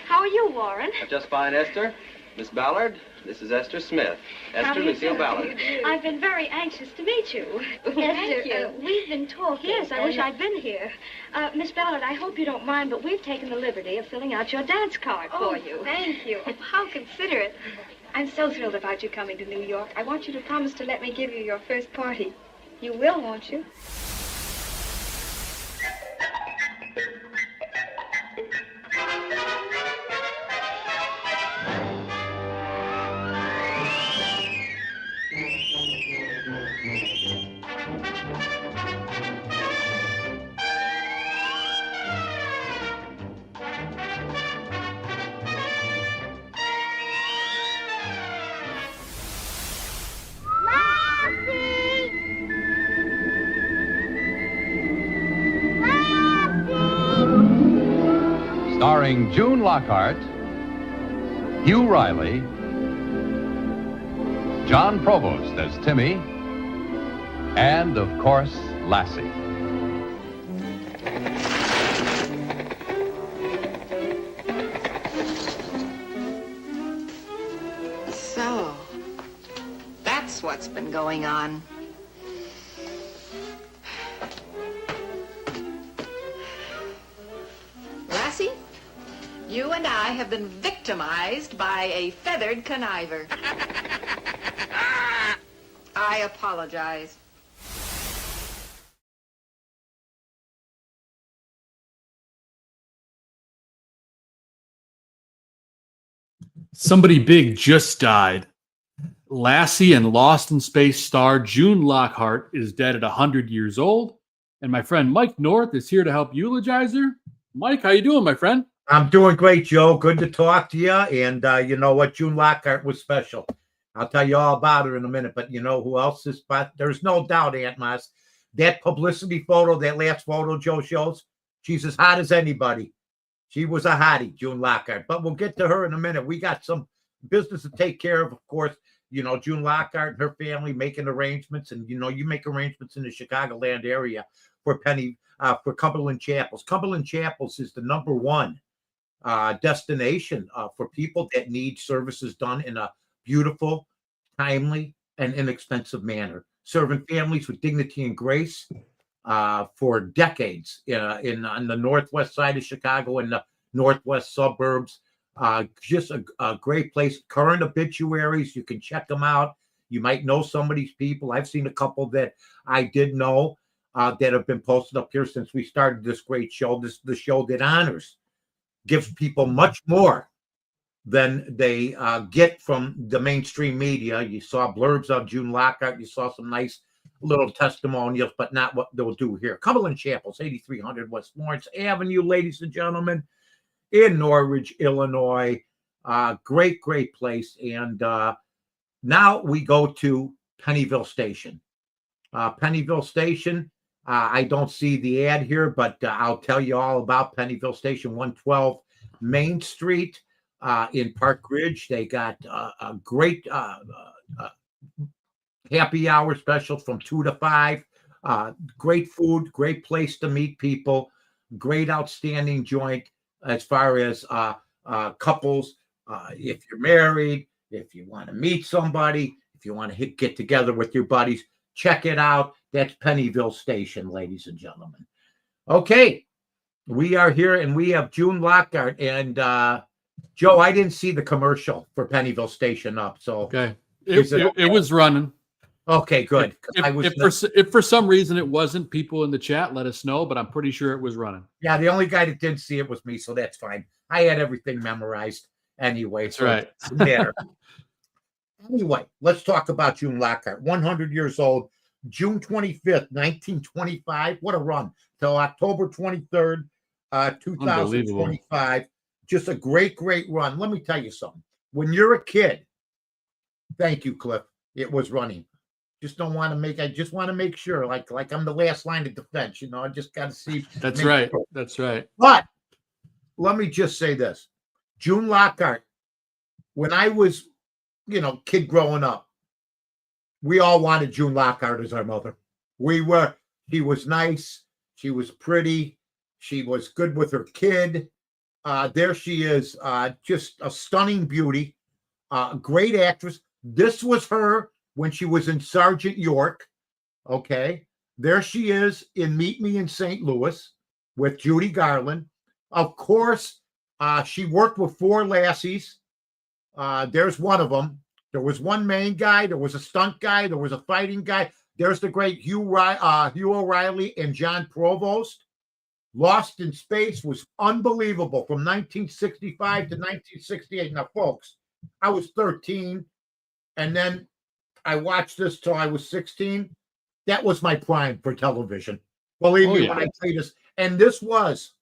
How are you, Warren? Just fine, Esther. Miss Ballard, this is Esther Smith. Esther Lucille Ballard. I've been very anxious to meet you. Esther, we've been talking. Yes, I wish I'd been here. Miss Ballard, I hope you don't mind, but we've taken the liberty of filling out your dance card for you. Thank you. How considerate. I'm so thrilled about you coming to New York. I want you to promise to let me give you your first party. You will, won't you? Starring June Lockhart, Hugh Riley, John Provost as Timmy, and, of course, Lassie. So, that's what's been going on. Lassie, you and I have been victimized by a feathered conniver. I apologize. Somebody big just died. Lassie and Lost in Space star June Lockhart is dead at 100 years old. And my friend Mike North is here to help eulogize her. Mike, how you doing, my friend? I'm doing great, Joe. Good to talk to you. And you know what? June Lockhart was special. I'll tell you all about her in a minute. But you know who else is? But there's no doubt, Aunt Mas, that publicity photo, that last photo Joe shows, she's as hot as anybody. She was a hottie, June Lockhart. But we'll get to her in a minute. We got some business to take care of course. You know, June Lockhart and her family making arrangements. And, you know, you make arrangements in the Chicagoland area for for Cumberland Chapels. Cumberland Chapels is the #1 destination for people that need services done in a beautiful, timely, and inexpensive manner, serving families with dignity and grace for decades on the northwest side of Chicago and the northwest suburbs. Just a great place. Current obituaries, you can check them out. You might know some of these people. I've seen a couple that I did know that have been posted up here since we started this great show. The show that honors, gives people much more than they get from the mainstream media. You saw blurbs of June Lockhart. You saw some nice little testimonials, but not what they'll do here. Cumberland Chapels, 8300 West Lawrence Avenue, ladies and gentlemen, in Norridge, Illinois. Great, great place. And now we go to Pennyville Station. Pennyville Station, I don't see the ad here, but I'll tell you all about Pennyville Station, 112 Main Street in Park Ridge. They got a great happy hour special from 2 to 5. Great food, great place to meet people, great outstanding joint as far as couples. If you're married, if you want to meet somebody, if you want to get together with your buddies, check it out. That's Pennyville Station, ladies and gentlemen. Okay, we are here and we have June Lockhart. And Joe, I didn't see the commercial for Pennyville Station up. So okay, it was running. Okay, good. If for some reason it wasn't, people in the chat let us know, but I'm pretty sure it was running. Yeah, the only guy that didn't see it was me, so that's fine. I had everything memorized anyway. That's right. There. Anyway, let's talk about June Lockhart. 100 years old, June 25th, 1925. What a run. Till October 23rd, 2025. Just a great, great run. Let me tell you something. When you're a kid, thank you, Cliff, it was running. I just want to make sure, like I'm the last line of defense, you know, I just got to see. That's right. Sure. That's right. But let me just say this. June Lockhart, when I was, kid growing up, we all wanted June Lockhart as our mother. She was nice. She was pretty. She was good with her kid. There she is, just a stunning beauty, great actress. This was her when she was in Sergeant York. Okay. There she is in Meet Me in St. Louis with Judy Garland. Of course, she worked with four lassies. There's one of them. There was one main guy. There was a stunt guy. There was a fighting guy. There's the great Hugh O'Reilly and John Provost. Lost in Space was unbelievable from 1965 to 1968. Now, folks, I was 13, and then I watched this till I was 16. That was my prime for television. Believe me when I say this. And this was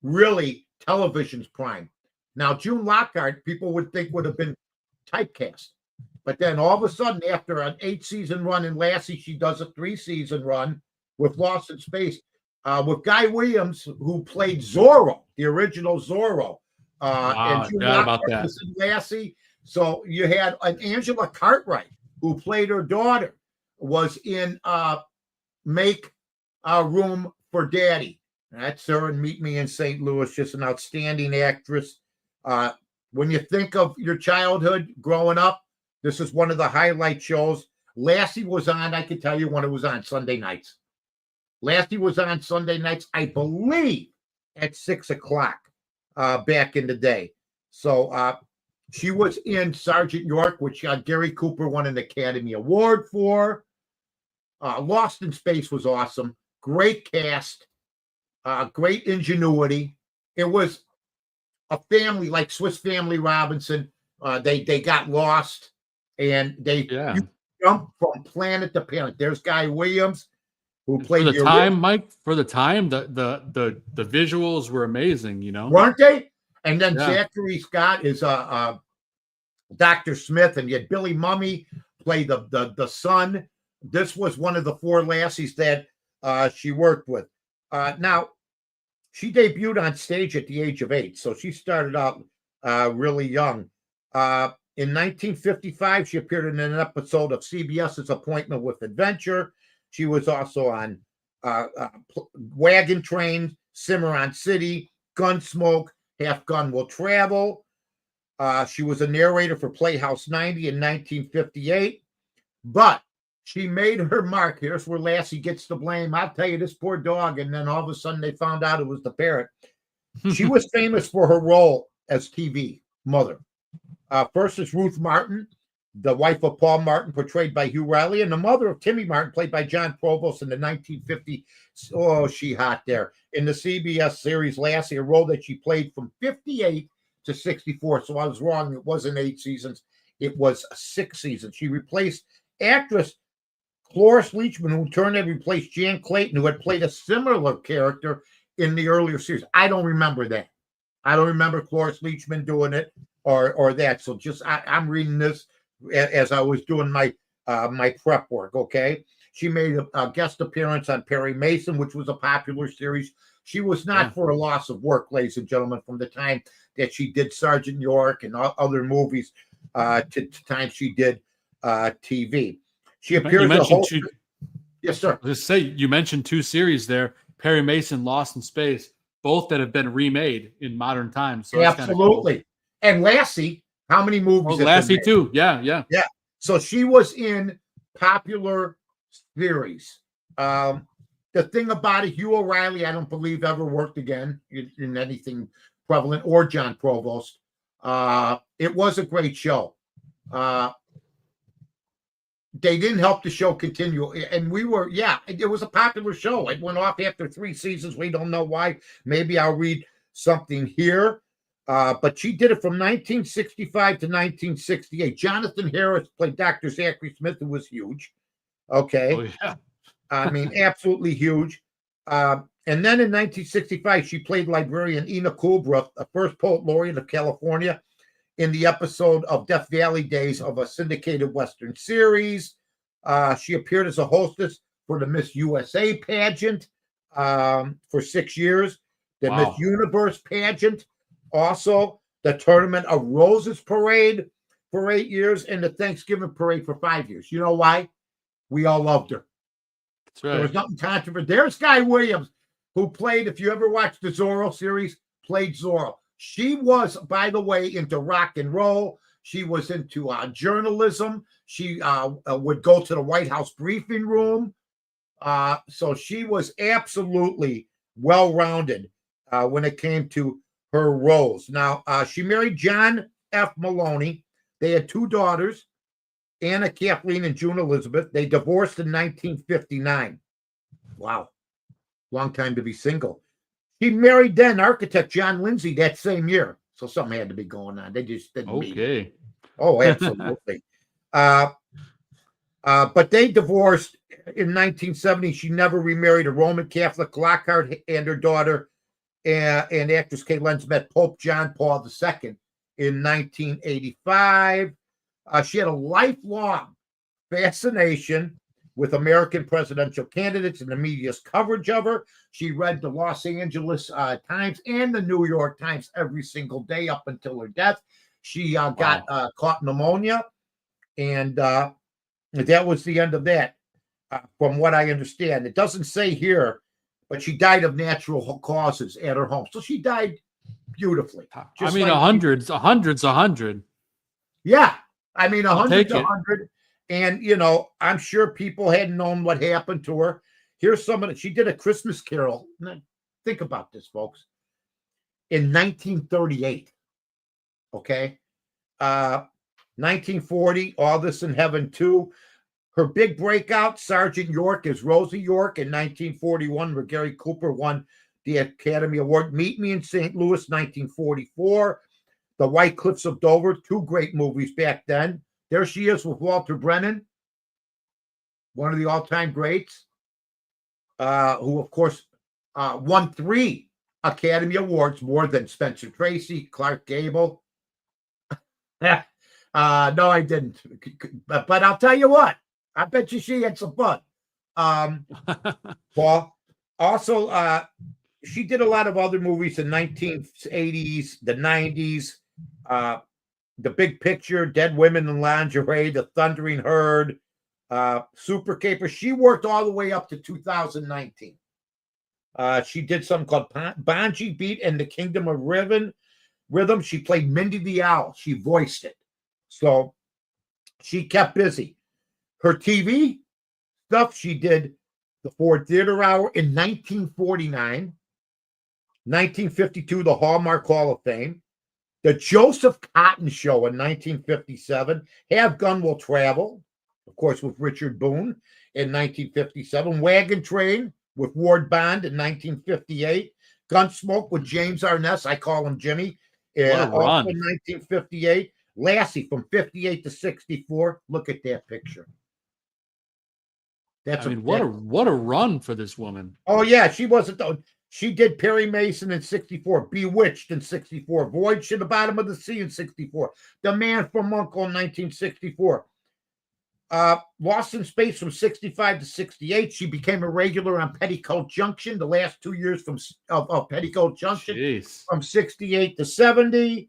really television's prime. Now, June Lockhart, people would think would have been typecast. But then all of a sudden, after an 8-season run in Lassie, she does a 3-season run with Lost in Space with Guy Williams, who played Zorro, the original Zorro. And June Lockhart was in Lassie. So you had an Angela Cartwright, who played her daughter, was in Make Room for Daddy. That's her in Meet Me in St. Louis. Just an outstanding actress. When you think of your childhood growing up, this is one of the highlight shows. Lassie was on, I can tell you when it was on, Sunday nights. Lassie was on Sunday nights, I believe, at 6 o'clock back in the day. So she was in Sergeant York, which Gary Cooper won an Academy Award for. Lost in Space was awesome. Great cast. Great ingenuity. It was a family like Swiss Family Robinson. They got lost, and they jumped from planet to planet. There's Guy Williams, who played for the time, Mike. For the time, the visuals were amazing. Weren't they? And then Zachary Scott is Dr. Smith, and you had Billy Mummy play the son. This was one of the four lassies that she worked with. Now, she debuted on stage at the age of 8, so she started out really young. In 1955, she appeared in an episode of CBS's Appointment with Adventure. She was also on Wagon Train, Cimarron City, Gunsmoke, Half Gun Will Travel. She was a narrator for Playhouse 90 in 1958, but she made her mark. Here's where Lassie gets the blame. I'll tell you, this poor dog. And then all of a sudden they found out it was the parrot. She was famous for her role as TV mother. First is Ruth Martin, the wife of Paul Martin, portrayed by Hugh Riley, and the mother of Timmy Martin, played by John Provost in the 1950. Oh, she hot there. In the CBS series Lassie, a role that she played from 58 to 64. So I was wrong. It wasn't 8 seasons. It was 6 seasons. She replaced actress Cloris Leachman, who in turn had replaced Jan Clayton, who had played a similar character in the earlier series. I don't remember that. I don't remember Cloris Leachman doing it or that. So just I'm reading this as I was doing my my prep work. Okay, she made a guest appearance on Perry Mason, which was a popular series. She was not for a loss of work, ladies and gentlemen, from the time that she did Sergeant York and other movies to time she did TV. She appeared as a host. Yes, sir. Just say you mentioned 2 series there: Perry Mason, Lost in Space, both that have been remade in modern times. So absolutely. Cool. And Lassie, how many movies? Oh, Lassie too. Yeah. So she was in popular series. The thing about it, Hugh O'Reilly, I don't believe ever worked again in anything prevalent, or John Provost. It was a great show. They didn't help the show continue. And we were, it was a popular show. It went off after 3 seasons. We don't know why. Maybe I'll read something here. But she did it from 1965 to 1968. Jonathan Harris played Dr. Zachary Smith, who was huge. Okay. Oh, yeah. I mean, absolutely huge. And then in 1965, she played librarian Ina Coolbrith, the first poet laureate of California, in the episode of Death Valley Days of a syndicated Western series. She appeared as a hostess for the Miss USA pageant for 6 years, the Miss Universe pageant, also the Tournament of Roses parade for 8 years, and the Thanksgiving parade for 5 years. You know why? We all loved her. That's right. There was nothing controversial. There's Guy Williams, who played, if you ever watched the Zorro series, played Zorro. She was, by the way, into rock and roll. She was into journalism. She would go to the White House briefing room. So she was absolutely well-rounded when it came to her roles. Now, she married John F. Maloney. They had 2 daughters, Anna Kathleen and June Elizabeth. They divorced in 1959. Wow. Long time to be single. She married then architect John Lindsay that same year. So something had to be going on. They just didn't meet. Okay. Oh, absolutely. But they divorced in 1970. She never remarried a Roman Catholic. Lockhart and her daughter and actress Kate Lenz met Pope John Paul II in 1985. She had a lifelong fascination with American presidential candidates and the media's coverage of her. She read the Los Angeles Times and the New York Times every single day up until her death. She got caught pneumonia, and that was the end of that, from what I understand. It doesn't say here, but she died of natural causes at her home. So she died beautifully. I mean, like 100. Yeah. I mean, 100. And, you know, I'm sure people hadn't known what happened to her. Here's some of it. She did a Christmas Carol. Think about this, folks. In 1938. Okay. 1940, All This in Heaven 2. Her big breakout, Sergeant York, is Rosie York in 1941, where Gary Cooper won the Academy Award. Meet Me in St. Louis, 1944. The White Cliffs of Dover, 2 great movies back then. There she is with Walter Brennan, one of the all-time greats, who, of course, won 3 Academy Awards, more than Spencer Tracy, Clark Gable. No, I didn't. But I'll tell you what. I bet you she had some fun. Paul. Also, she did a lot of other movies in the 1980s, the 90s. The Big Picture, Dead Women in Lingerie, The Thundering Herd, Super Caper. She worked all the way up to 2019. She did something called Bonji Beat and the Kingdom of Rhythm. She played Mindy the Owl. She voiced it. So she kept busy. Her TV stuff, she did the Ford Theater Hour in 1949, 1952, the Hallmark Hall of Fame, the Joseph Cotton Show in 1957, Have Gun Will Travel, of course, with Richard Boone in 1957, Wagon Train with Ward Bond in 1958, Gunsmoke with James Arness, I call him Jimmy, also in 1958, Lassie from 58 to 64. Look at that picture. What a run for this woman. Oh, yeah, she wasn't. She did Perry Mason in 64, Bewitched in 64, Voyage to the Bottom of the Sea in 64, The Man from U.N.C.L.E. in 1964, Lost in Space from 65 to 68. She became a regular on Petticoat Junction, the last 2 years of Petticoat Junction. Jeez. From 68 to 70.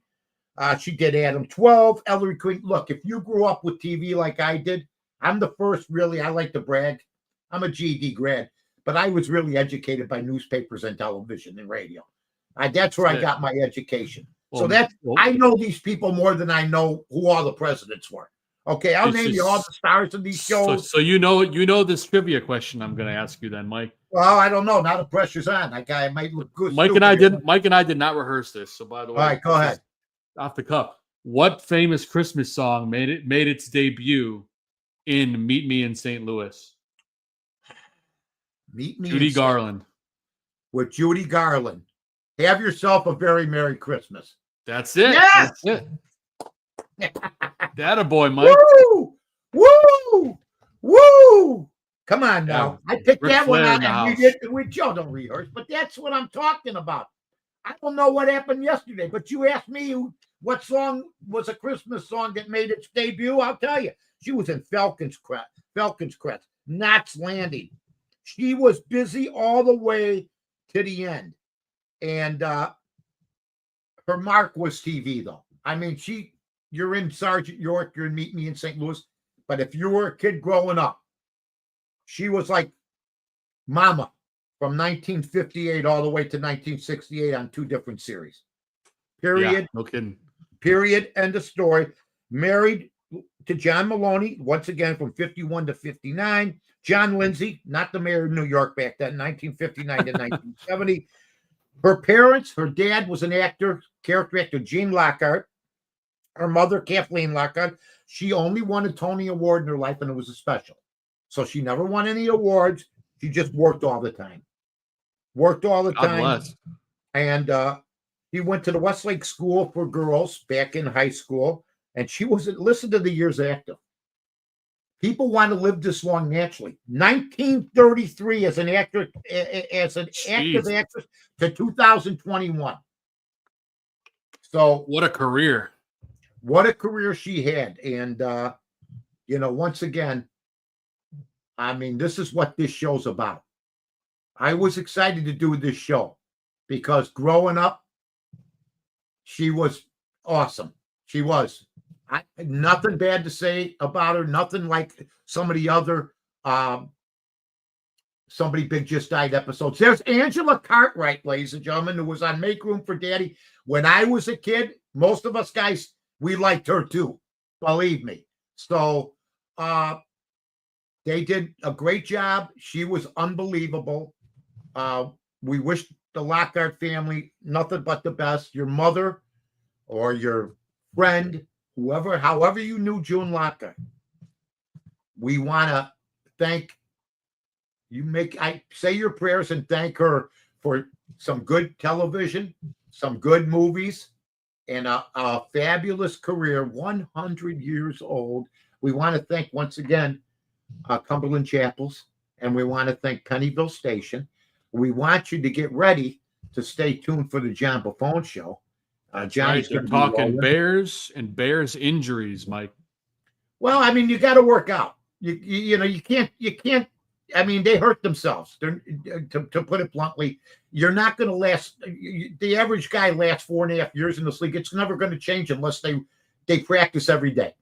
She did Adam 12, Ellery Queen. Look, if you grew up with TV like I did, I'm the first, really, I like to brag. I'm a GED grad, but I was really educated by newspapers and television and radio. That's where I got my education. So I know these people more than I know who all the presidents were. Okay, I'll name you all the stars of these shows. So you know this trivia question I'm going to ask you then, Mike. Well, I don't know. Now the pressure's on. That guy might look good. Mike and I did not rehearse this. So by the way, all right, go ahead. Off the cuff, what famous Christmas song made its debut in Meet Me in St. Louis? Meet Me, Judy Garland. With Judy Garland. Have yourself a very Merry Christmas. That's it. Yes! That's it. Attaboy, Mike. Woo! Woo! Woo! Come on now. I picked Ric that Flair one out and we Joe don't rehearse, but that's what I'm talking about. I don't know what happened yesterday, but you asked me what song was a Christmas song that made its debut. I'll tell you. She was in Falcon's Crest, Knots Landing. She was busy all the way to the end. And her mark was TV, though. I mean, you're in Sergeant York, you're in Meet Me in St. Louis. But if you were a kid growing up, she was like Mama from 1958 all the way to 1968 on 2 different series. Period. Yeah, no kidding. Period. End of story. Married to John Maloney, once again from 51 to 59. John Lindsay, not the mayor of New York back then, 1959 to 1970. Her parents, her dad was an actor, character actor, Gene Lockhart. Her mother, Kathleen Lockhart, she only won a Tony Award in her life, and it was a special. So she never won any awards. She just worked all the time. Worked all the God time. bless. And he went to the Westlake School for Girls back in high school. And she wasn't, listen to the years active. People want to live this long naturally. 1933 as an actor, as an active actress to 2021. So what a career. What a career she had. And once again, I mean, this is what this show's about. I was excited to do this show because growing up, she was awesome. She was. Nothing bad to say about her. Nothing like some of the other Somebody Big Just Died episodes. There's Angela Cartwright, ladies and gentlemen, who was on Make Room for Daddy. When I was a kid, most of us guys, we liked her too. Believe me. So they did a great job. She was unbelievable. We wish the Lockhart family nothing but the best. Your mother or your friend, whoever, however you knew June Lockhart, we want to thank you. Say your prayers and thank her for some good television, some good movies, and a fabulous career. 100 years old. We want to thank once again Cumberland Chapels, and we want to thank Pennyville Station. We want you to get ready to stay tuned for the John Buffone Show. Johnny's Right, they're talking Bears and Bears injuries, Mike. Well, I mean, you got to work out. You can't. I mean, they hurt themselves. To put it bluntly, you're not going to last. The average guy lasts 4.5 years in this league. It's never going to change unless they practice every day.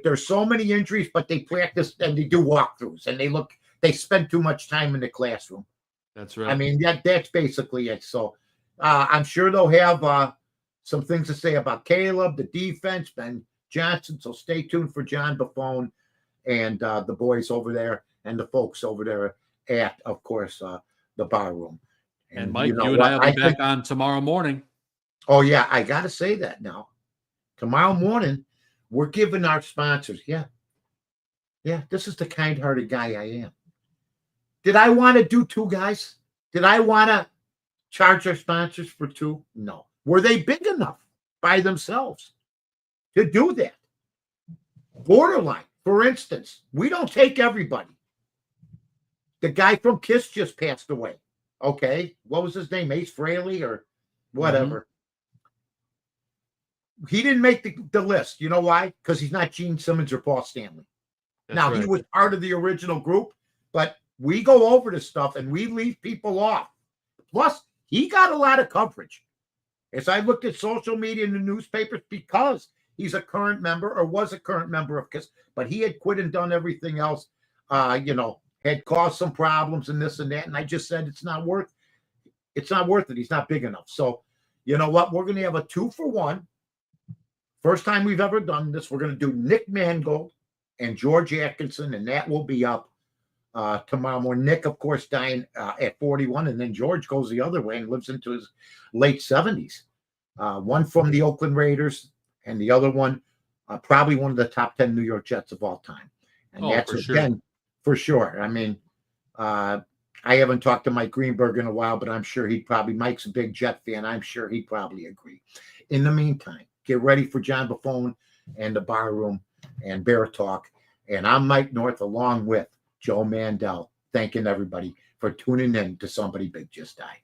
There's so many injuries, but they practice and they do walkthroughs and they spend too much time in the classroom. That's right. I mean, that's basically it. So I'm sure they'll have some things to say about Caleb, the defense, Ben Johnson. So stay tuned for John Buffone and the boys over there and the folks over there at, of course, the bar room. And Mike, you and I will be back on tomorrow morning. Oh, yeah. I got to say that now. Tomorrow morning, we're giving our sponsors. Yeah. This is the kind-hearted guy I am. Did I want to do two guys? Did I want to charge our sponsors for two? No. Were they big enough by themselves to do that? Borderline, for instance. We don't take everybody. The guy from Kiss just passed away. Okay. What was his name? Ace Frehley or whatever. Mm-hmm. He didn't make the list. You know why? Because he's not Gene Simmons or Paul Stanley. Now, he was part of the original group, but we go over this stuff and we leave people off. Plus, he got a lot of coverage. As I looked at social media and the newspapers, because he's a current member or was a current member of KISS, but he had quit and done everything else, had caused some problems and this and that. And I just said, it's not worth it. He's not big enough. So, you know what? We're going to have a 2-for-1. First time we've ever done this. We're going to do Nick Mangold and George Atkinson, and that will be up tomorrow morning. Nick, of course, dying at 41, and then George goes the other way and lives into his late 70s. One from the Oakland Raiders, and the other one probably one of the top 10 New York Jets of all time. And that's again, for sure. I mean, I haven't talked to Mike Greenberg in a while, but I'm sure Mike's a big Jet fan. I'm sure he'd probably agree. In the meantime, get ready for John Buffone and the Bar Room and Bear Talk. And I'm Mike North along with Joe Mandel, thanking everybody for tuning in to Somebody Big Just Died.